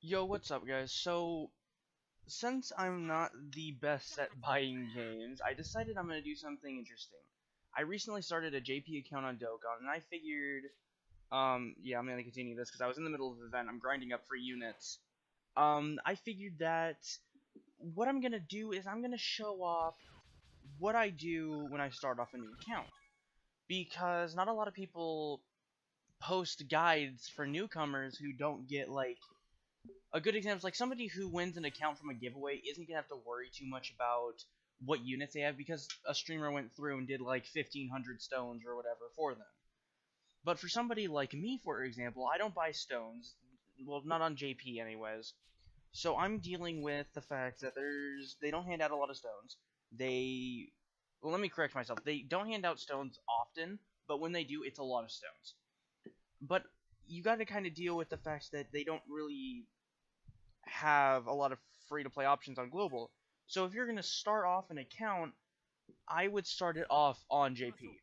Yo, what's up, guys? So, since I'm not the best at buying games, I decided I'm going to do something interesting. I recently started a JP account on Dokkan, and I figured, yeah, I'm going to continue this because I was in the middle of the event. I'm grinding up free units. I figured that what I'm going to do is I'm going to show off what I do when I start off a new account. Because not a lot of people post guides for newcomers who don't get, like, a good example is like somebody who wins an account from a giveaway isn't gonna have to worry too much about what units they have because a streamer went through and did like 1,500 stones or whatever for them. But for somebody like me, for example, I don't buy stones. Well, not on JP anyways. So I'm dealing with the fact that they don't hand out a lot of stones. They well, let me correct myself. They don't hand out stones often, but when they do, it's a lot of stones. But you got to kind of deal with the fact that they don't really have a lot of free to play options on global. So if you're going to start off an account, I would start it off on JP.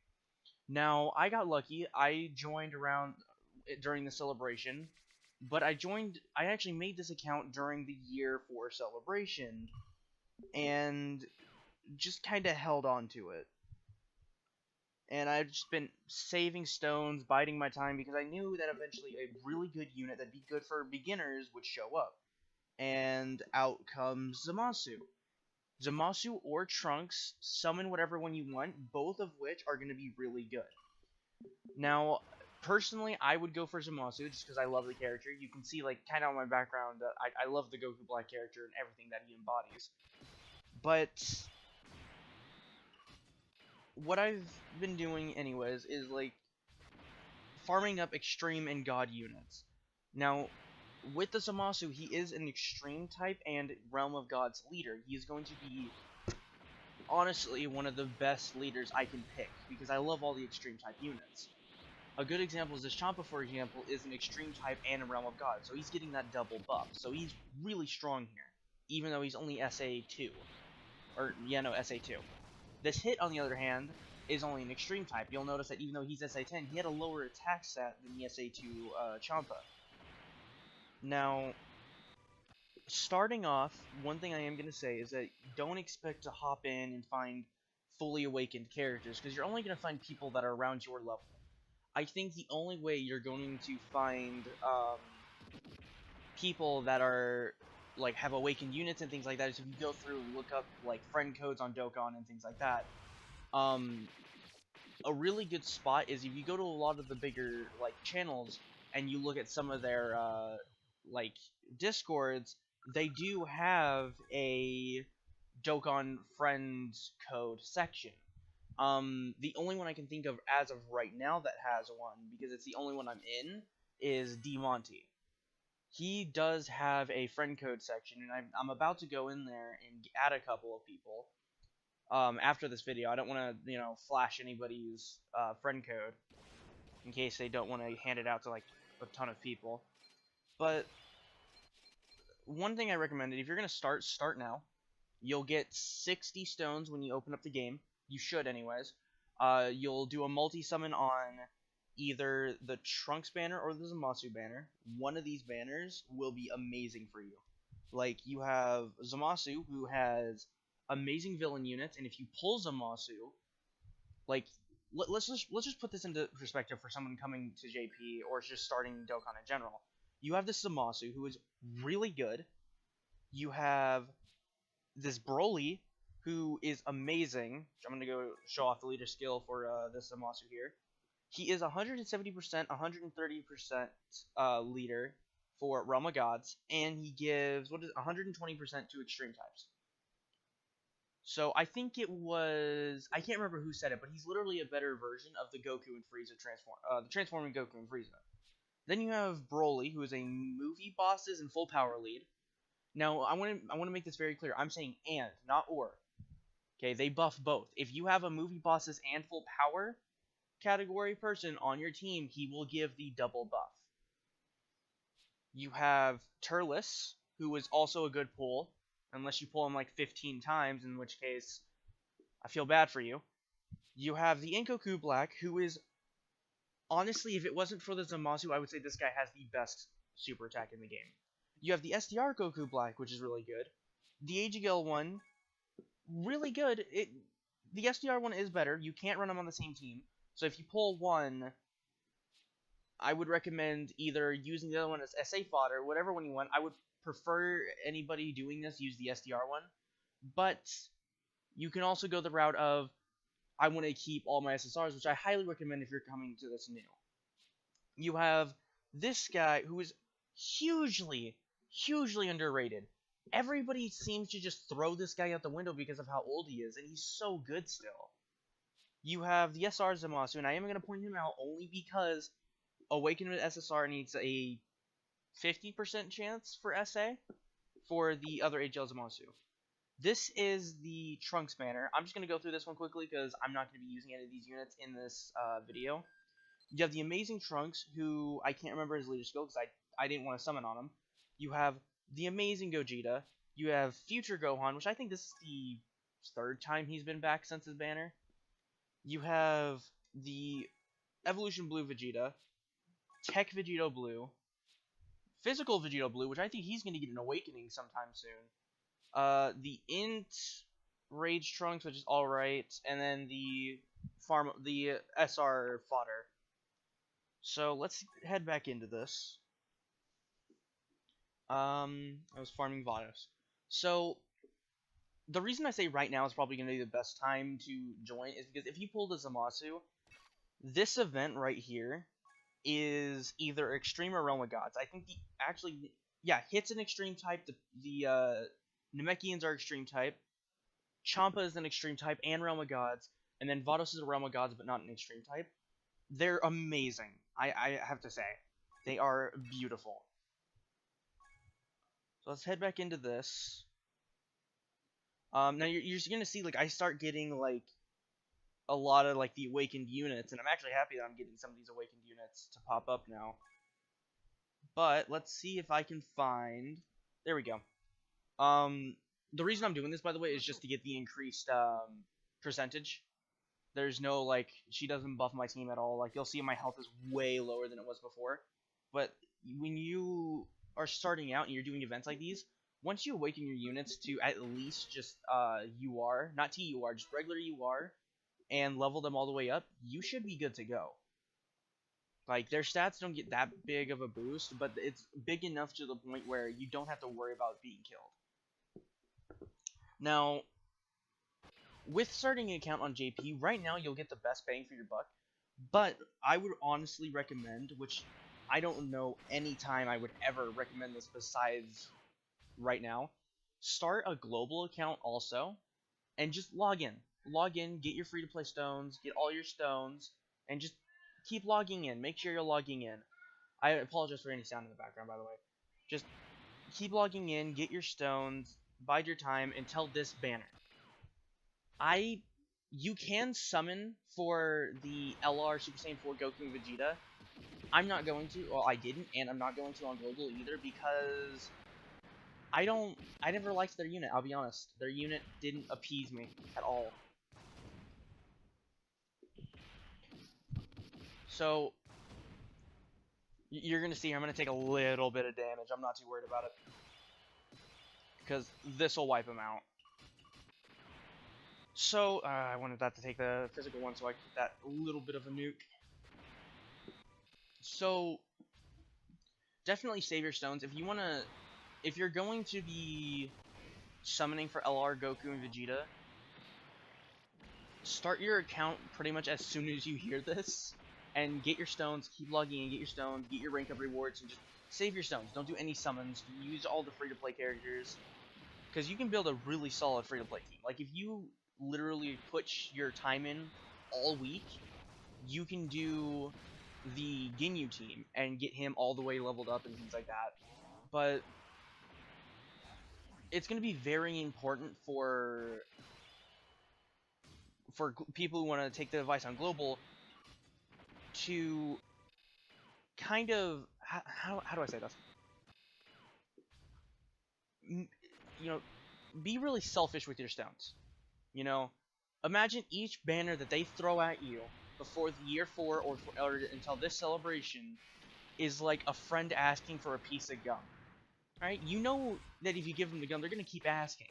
Now, I got lucky. I joined around during the celebration, but I actually made this account during the year for celebration and just kind of held on to it. And I've just been saving stones, biding my time because I knew that eventually a really good unit that'd be good for beginners would show up. And out comes Zamasu. Zamasu or Trunks, summon whatever one you want, both of which are going to be really good. Now, personally, I would go for Zamasu just because I love the character. You can see, like, kind of on my background, I love the Goku Black character and everything that he embodies. But what I've been doing, anyways, is, like, farming up Extreme and God units. Now, with the Zamasu, he is an Extreme type and Realm of God's leader. He is going to be, honestly, one of the best leaders I can pick, because I love all the Extreme type units. A good example is this Champa, for example, is an Extreme type and a Realm of God, so he's getting that double buff. So he's really strong here, even though he's only SA2. Or, yeah, no, SA2. This Hit, on the other hand, is only an Extreme type. You'll notice that even though he's SA10, he had a lower attack stat than the SA2 Champa. Now, starting off, one thing I am going to say is that don't expect to hop in and find fully awakened characters, because you're only going to find people that are around your level. I think the only way you're going to find people that are, like, have awakened units and things like that is if you go through and look up, like, friend codes on Dokkan and things like that. A really good spot is if you go to a lot of the bigger, like, channels and you look at some of their, like, Discords, they do have a Dokkan friends code section. The only one I can think of as of right now that has one, because it's the only one I'm in, is D Monty. He does have a friend code section, and I'm about to go in there and add a couple of people. After this video, I don't want to, flash anybody's friend code in case they don't want to hand it out to, like, a ton of people. But one thing I recommend, if you're going to start now. You'll get 60 stones when you open up the game. You should, anyways. You'll do a multi-summon on either the Trunks banner or the Zamasu banner. One of these banners will be amazing for you. Like, you have Zamasu, who has amazing villain units, and if you pull Zamasu, like, let's just put this into perspective for someone coming to JP or just starting Dokkan in general. You have this Zamasu, who is really good. You have this Broly, who is amazing. I'm going to go show off the leader skill for this Zamasu here. He is 170%, 130% leader for Realm of Gods, and he gives 120% to extreme types. So I think it was, I can't remember who said it, but he's literally a better version of the Goku and Frieza the transforming Goku and Frieza. Then you have Broly, who is a movie bosses and full power lead. Now, I want to make this very clear. I'm saying and, not or. Okay, they buff both. If you have a movie bosses and full power category person on your team, he will give the double buff. You have Turles, who is also a good pull, unless you pull him like 15 times, in which case I feel bad for you. You have the Goku Black, who is, honestly, if it wasn't for the Zamasu, I would say this guy has the best super attack in the game. You have the SDR Goku Black, which is really good. The AGL one, really good. The SDR one is better. You can't run them on the same team. So if you pull one, I would recommend either using the other one as SA fodder, whatever one you want. I would prefer anybody doing this use the SDR one. But you can also go the route of, I want to keep all my SSRs, which I highly recommend if you're coming to this new. You have this guy who is hugely, hugely underrated. Everybody seems to just throw this guy out the window because of how old he is, and he's so good still. You have the SR Zamasu, and I am going to point him out only because Awaken with SSR needs a 50% chance for SA for the other HL Zamasu. This is the Trunks banner. I'm just going to go through this one quickly because I'm not going to be using any of these units in this video. You have the Amazing Trunks, who I can't remember his leader skill because I didn't want to summon on him. You have the Amazing Gogeta. You have Future Gohan, which I think this is the third time he's been back since his banner. You have the Evolution Blue Vegeta, Tech Vegito Blue, Physical Vegito Blue, which I think he's going to get an awakening sometime soon. The Int Rage Trunks, which is alright, and then the SR Fodder. So let's head back into this. I was farming Vados. So the reason I say right now is probably going to be the best time to join is because if you pull the Zamasu, this event right here is either Extreme or Realm of Gods. I think Hit's an Extreme type. The Namekians are Extreme type. Champa is an Extreme type and Realm of Gods. And then Vados is a Realm of Gods, but not an Extreme type. They're amazing. I have to say. They are beautiful. So let's head back into this. Now you're just going to see, like, I start getting, like, a lot of, like, the awakened units. And I'm actually happy that I'm getting some of these awakened units to pop up now. But let's see if I can find... There we go. The reason I'm doing this, by the way, is just to get the increased percentage. There's no, like, she doesn't buff my team at all. Like, you'll see my health is way lower than it was before. But when you are starting out and you're doing events like these, once you awaken your units to at least just UR, not TUR, just regular UR, and level them all the way up, you should be good to go. Like, their stats don't get that big of a boost, but it's big enough to the point where you don't have to worry about being killed. Now, with starting an account on JP, right now you'll get the best bang for your buck, but I would honestly recommend, which I don't know any time I would ever recommend this besides right now, start a global account also, and just log in. Log in, get your free-to-play stones, get all your stones, and just keep logging in. Make sure you're logging in. I apologize for any sound in the background, by the way. Just keep logging in, get your stones, bide your time until this banner. You can summon for the LR Super Saiyan 4 Goku and Vegeta. I'm not going to, well, I didn't, and I'm not going to on global either because I never liked their unit, I'll be honest. Their unit didn't appease me at all. So, you're going to see I'm going to take a little bit of damage. I'm not too worried about it. Because this will wipe him out. So, I wanted that to take the physical one so I could get that little bit of a nuke. So, definitely save your stones. If you're going to be summoning for LR, Goku, and Vegeta, start your account pretty much as soon as you hear this. And get your stones, keep logging in, get your stones, get your rank up rewards, and just save your stones. Don't do any summons. Use all the free-to-play characters. Because you can build a really solid free-to-play team. Like, if you literally put your time in all week, you can do the Ginyu team and get him all the way leveled up and things like that. But it's going to be very important for people who want to take the advice on global to kind of, how do I say this? You know, be really selfish with your stones. You know, imagine each banner that they throw at you before the year 4 or until this celebration is like a friend asking for a piece of gum. Alright? You know that if you give them the gun, they're going to keep asking.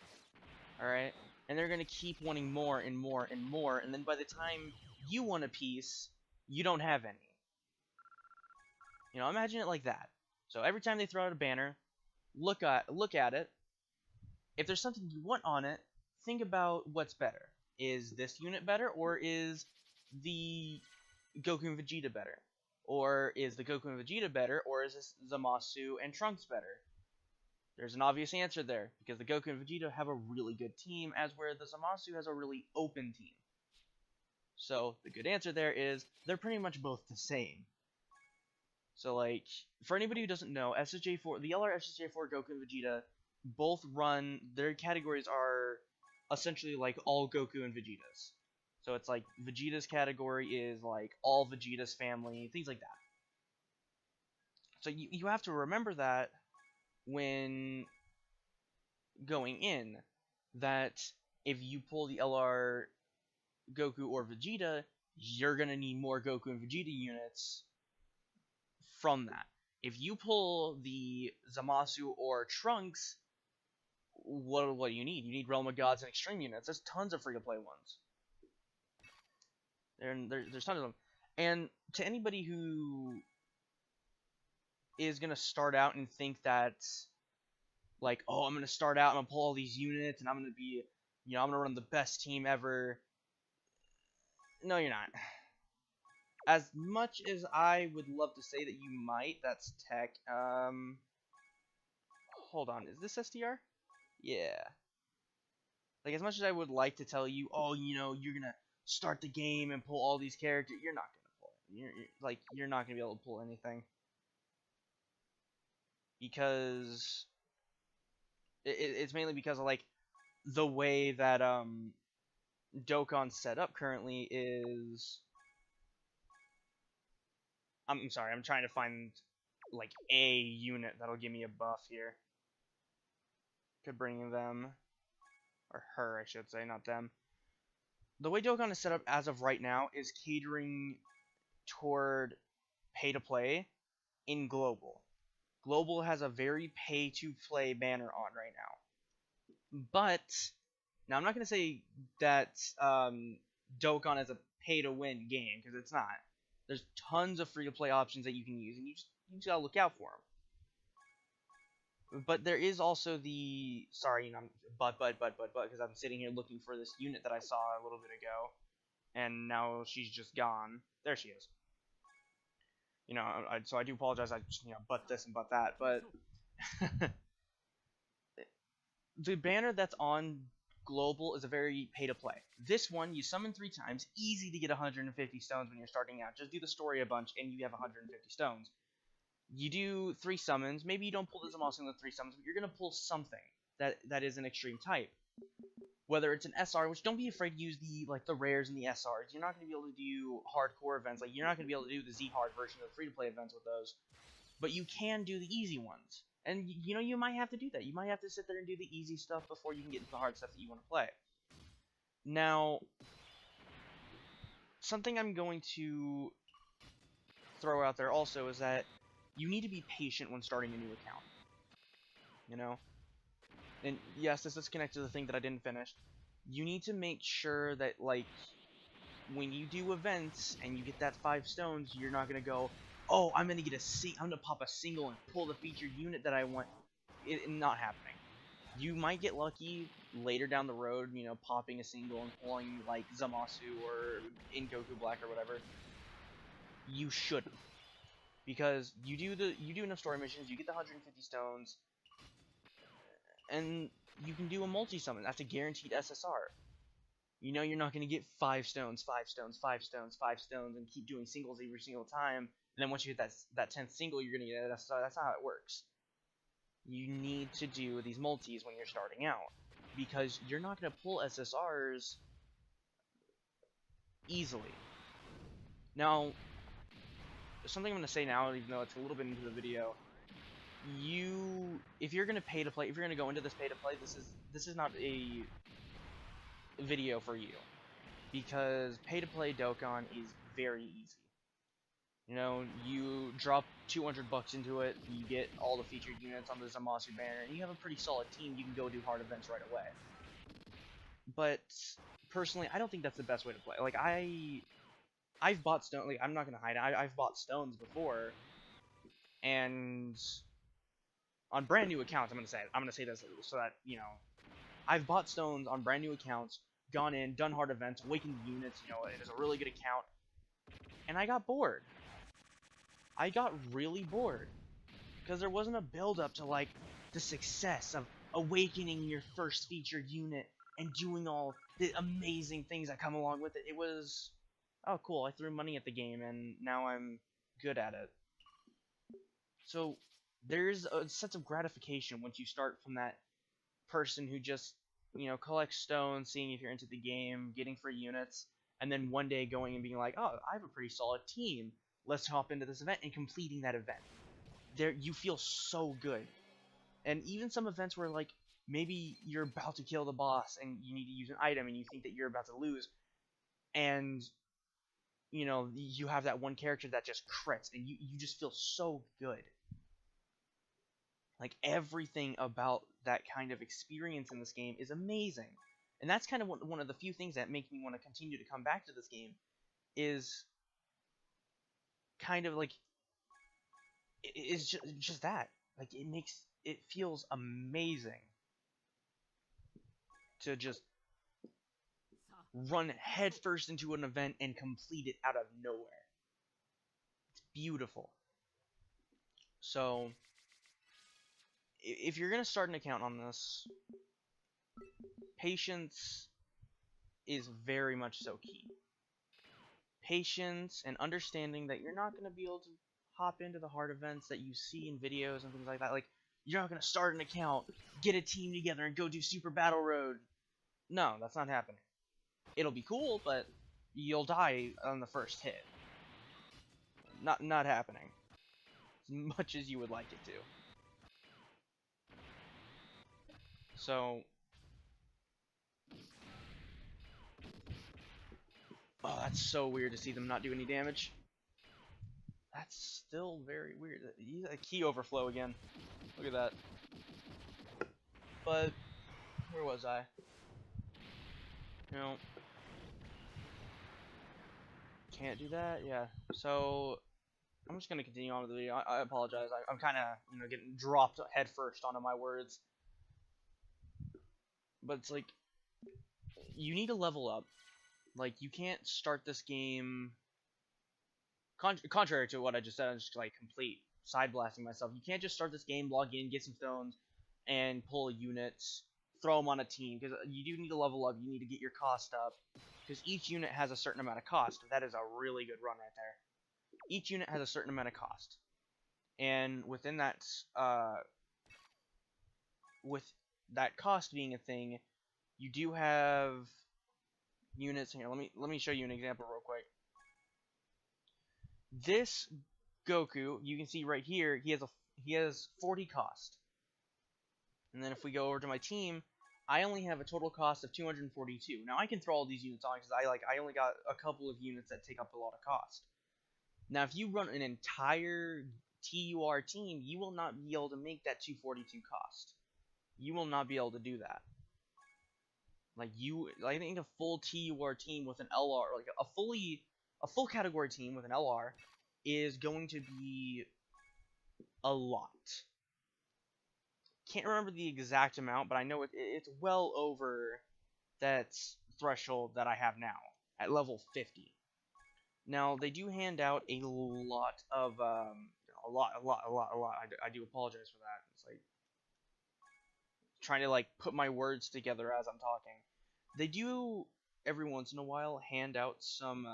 Alright? And they're going to keep wanting more and more and more, and then by the time you want a piece, you don't have any. You know, imagine it like that. So every time they throw out a banner, look at it. If there's something you want on it, think about what's better. Is this unit better, or is the Goku and Vegeta better? Or is the Goku and Vegeta better, or is this Zamasu and Trunks better? There's an obvious answer there, because the Goku and Vegeta have a really good team, as where the Zamasu has a really open team. So, the good answer there is, they're pretty much both the same. So, like, for anybody who doesn't know, SSJ4, the LR SSJ4 Goku and Vegeta both run, their categories are essentially like all Goku and Vegetas. So it's like Vegeta's category is like all Vegeta's family, things like that. So you have to remember that when going in, that if you pull the LR Goku or Vegeta, you're going to need more Goku and Vegeta units from that. If you pull the Zamasu or Trunks, what do you need? You need Realm of Gods and Extreme units. There's tons of free-to-play ones. There's tons of them. And to anybody who is going to start out and think that, like, oh, I'm going to start out and I'm going to pull all these units and I'm going to be, you know, I'm going to run the best team ever. No, you're not. As much as I would love to say that you might, that's tech. Hold on, is this STR? Yeah. Like, as much as I would like to tell you, oh, you know, you're gonna start the game and pull all these characters, you're not gonna pull it. You're not gonna be able to pull anything. Because it's mainly because of, like, the way that, Dokkan's set up currently is... I'm sorry, I'm trying to find, like, a unit that'll give me a buff here. Could bring them... or her, I should say, not them. The way Dokkan is set up as of right now is catering toward pay-to-play in Global. Global has a very pay-to-play banner on right now. But, now I'm not going to say that Dokkan is a pay-to-win game, because it's not. There's tons of free-to-play options that you can use, and you just gotta look out for them. But there is also the... Sorry, you know, because I'm sitting here looking for this unit that I saw a little bit ago. And now she's just gone. There she is. You know, so I do apologize. I just, you know, butt this and butt that. But... the banner that's on Global is a very pay-to-play. This one, you summon 3 times. Easy to get 150 stones when you're starting out. Just do the story a bunch, and you have 150 stones. You do 3 summons. Maybe you don't pull the Zamasu in the 3 summons, but you're going to pull something that is an extreme type. Whether it's an SR, which don't be afraid to use the rares and the SRs. You're not going to be able to do hardcore events. Like, you're not going to be able to do the Z-Hard version of the free-to-play events with those. But you can do the easy ones. And, you know, you might have to do that. You might have to sit there and do the easy stuff before you can get into the hard stuff that you want to play. Now, something I'm going to throw out there also is that you need to be patient when starting a new account. You know? And yes, this is connected to the thing that I didn't finish. You need to make sure that, like, when you do events and you get that 5 stones, you're not going to go, oh, I'm going to pop a single and pull the featured unit that I want. It's not happening. You might get lucky later down the road, you know, popping a single and pulling, like, Zamasu or in Goku Black or whatever. You shouldn't. Because you do enough story missions, you get the 150 stones, and you can do a multi-summon. That's a guaranteed SSR. You know you're not going to get 5 stones, 5 stones, 5 stones, 5 stones, and keep doing singles every single time, and then once you hit that 10th single, you're going to get an SSR. That's not how it works. You need to do these multis when you're starting out, because you're not going to pull SSRs easily. Now, something I'm going to say now, even though it's a little bit into the video, if you're going to pay to play, if you're going to go into this pay to play, this is not a video for you, because pay to play Dokkan is very easy. You know, you drop 200 bucks into it, you get all the featured units on the Zamasu banner, and you have a pretty solid team. You can go do hard events right away. But personally, I don't think that's the best way to play. Like I've bought stone. Like I'm not gonna hide it. I've bought stones before, and on brand new accounts. I'm gonna say this so that you know, I've bought stones on brand new accounts, gone in, done hard events, awakened units. You know, it is a really good account, and I got bored. I got really bored because there wasn't a build up to like the success of awakening your first featured unit and doing all the amazing things that come along with it. It was, oh cool, I threw money at the game and now I'm good at it. So there's a sense of gratification once you start from that person who just, you know, collects stones, seeing if you're into the game, getting free units, and then one day going and being like, oh, I have a pretty solid team. Let's hop into this event and completing that event. There, you feel so good. And even some events where like maybe you're about to kill the boss and you need to use an item and you think that you're about to lose, and you know you have that one character that just crits and you just feel so good. Like everything about that kind of experience in this game is amazing. And that's kind of one of the few things that make me want to continue to come back to this game is kind of like it's just that. Like it feels amazing to just run headfirst into an event and complete it out of nowhere. It's beautiful. So if you're gonna start an account on this, patience is very much so key. Patience and understanding that you're not gonna be able to hop into the hard events that you see in videos and things like that. Like, you're not gonna start an account, get a team together, and go do Super Battle Road. No, that's not happening. It'll be cool, but you'll die on the first hit. Not happening. As much as you would like it to. So, oh, that's so weird to see them not do any damage. That's still very weird. He's a key overflow again. Look at that. But where was I? You know, can't do that. Yeah. So I'm just gonna continue on with the video. I apologize. I'm kind of getting dropped headfirst onto my words. But it's like you need to level up. Like you can't start this game. Contrary to what I just said, I'm just like complete side blasting myself. You can't just start this game, log in, get some stones, and pull units, throw them on a team, because you do need to level up. You need to get your cost up, because each unit has a certain amount of cost. That is a really good run right there. Each unit has a certain amount of cost, and within that, with that cost being a thing, you do have units here. Let me show you an example real quick. This Goku, you can see right here, he has 40 cost. And then if we go over to my team, I only have a total cost of 242. Now I can throw all these units on because I only got a couple of units that take up a lot of cost. Now if you run an entire TUR team, you will not be able to make that 242 cost. You will not be able to do that. I think a full TUR team with an LR, like a full category team with an LR is going to be a lot. Can't remember the exact amount, but I know it's well over that threshold that I have now at level 50. Now they do hand out a lot of a lot. I do apologize for that. It's like trying to like put my words together as I'm talking. They do every once in a while hand out some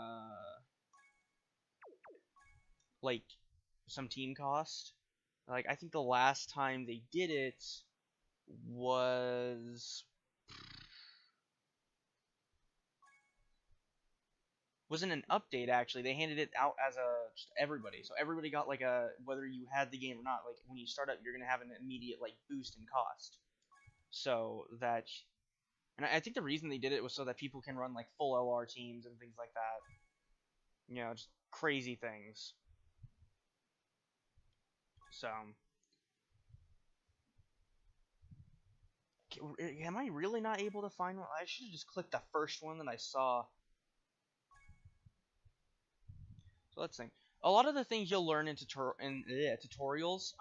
like some team cost. Like I think the last time they did it wasn't an update actually. They handed it out as just everybody. So everybody got like whether you had the game or not, like when you start up you're going to have an immediate like boost in cost. So that, and I think the reason they did it was so that people can run like full LR teams and things like that. You know, just crazy things. So, am I really not able to find one? I should have just clicked the first one that I saw. So let's think. A lot of the things you'll learn in tutorials,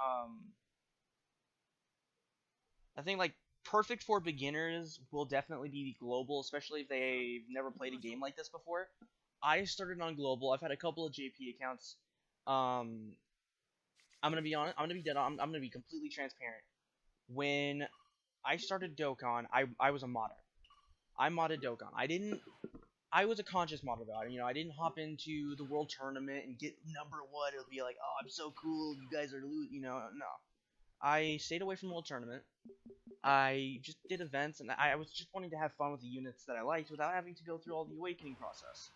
I think like perfect for beginners will definitely be global, especially if they've never played a game like this before. I started on global. I've had a couple of JP accounts. I'm gonna be honest. I'm gonna be dead. I'm gonna be completely transparent. When I started Dokkan, I was a modder. I modded Dokkan. I was a conscious modder about it. You know, I didn't hop into the world tournament and get #1. It'll be like, oh, I'm so cool. You guys are loot. You know, no. I stayed away from the world tournament. I just did events, and I was just wanting to have fun with the units that I liked without having to go through all the awakening process.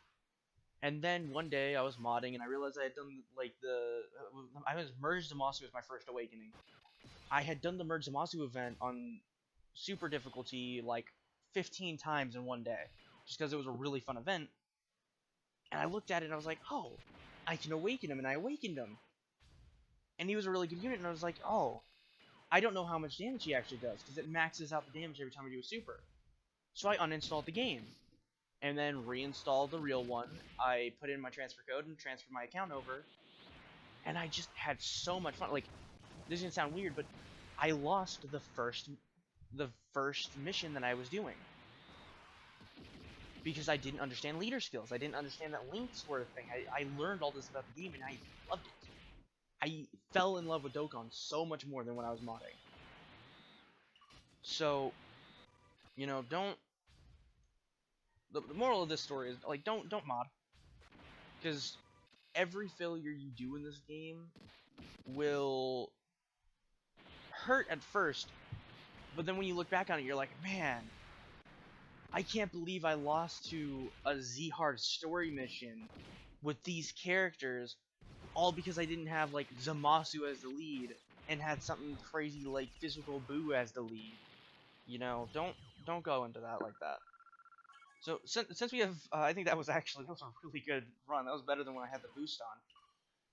And then one day I was modding, and I realized I had done like I was merged Zamasu as my first awakening. I had done the merge Zamasu event on super difficulty like 15 times in one day, just because it was a really fun event. And I looked at it and I was like, oh, I can awaken him, and I awakened him. And he was a really good unit, and I was like, oh, I don't know how much damage he actually does, because it maxes out the damage every time I do a super. So I uninstalled the game, and then reinstalled the real one. I put in my transfer code and transferred my account over, and I just had so much fun. Like, this is gonna sound weird, but I lost the first mission that I was doing. Because I didn't understand leader skills. I didn't understand that links were a thing. I learned all this about the game, and I loved it. I fell in love with Dokkan so much more than when I was modding. So, you know, don't... The moral of this story is, like, don't mod. Because every failure you do in this game will hurt at first, but then when you look back on it, you're like, man, I can't believe I lost to a Z-Hard story mission with these characters, all because I didn't have, like, Zamasu as the lead, and had something crazy like Physical Boo as the lead. You know, don't go into that like that. So, since we have, I think that was a really good run. That was better than when I had the boost on.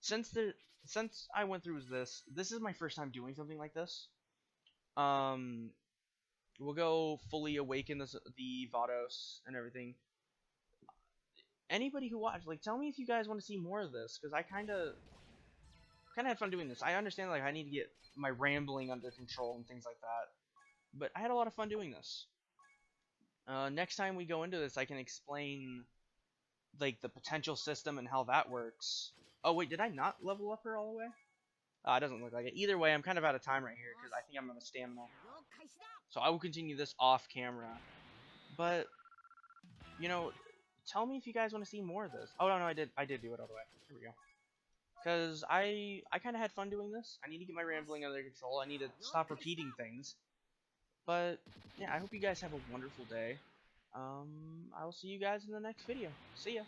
Since I went through this is my first time doing something like this. We'll go fully awaken the Vados and everything. Anybody who watched, like, tell me if you guys want to see more of this, because I kind of had fun doing this. I understand, like, I need to get my rambling under control and things like that, but I had a lot of fun doing this. Next time we go into this, I can explain, like, the potential system and how that works. Oh, wait, did I not level up her all the way? It doesn't look like it. Either way, I'm kind of out of time right here, because I think I'm out of stamina. So I will continue this off camera. But, you know, tell me if you guys want to see more of this. Oh, no, I did do it all the way. Here we go. Because I kind of had fun doing this. I need to get my rambling under control. I need to stop repeating things. But, yeah, I hope you guys have a wonderful day. I will see you guys in the next video. See ya.